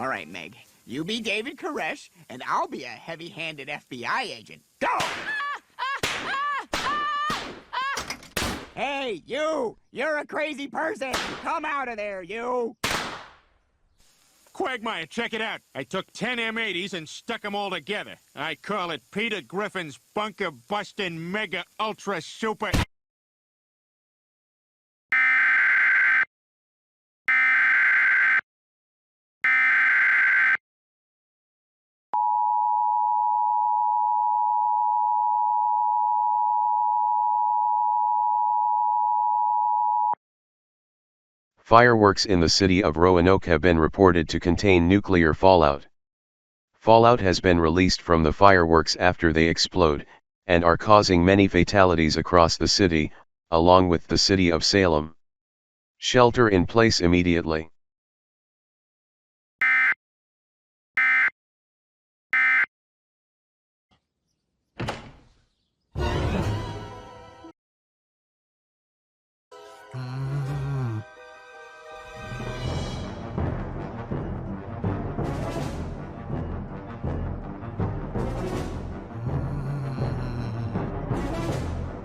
All right, Meg. You be David Koresh, and I'll be a heavy-handed FBI agent. Go! Hey, you! You're a crazy person! Come out of there, you! Quagmire, check it out. I took 10 M80s and stuck them all together. I call it Peter Griffin's bunker-busting mega-ultra-super... Fireworks in the city of Roanoke have been reported to contain nuclear fallout. Fallout has been released from the fireworks after they explode, and are causing many fatalities across the city, along with the city of Salem. Shelter in place immediately.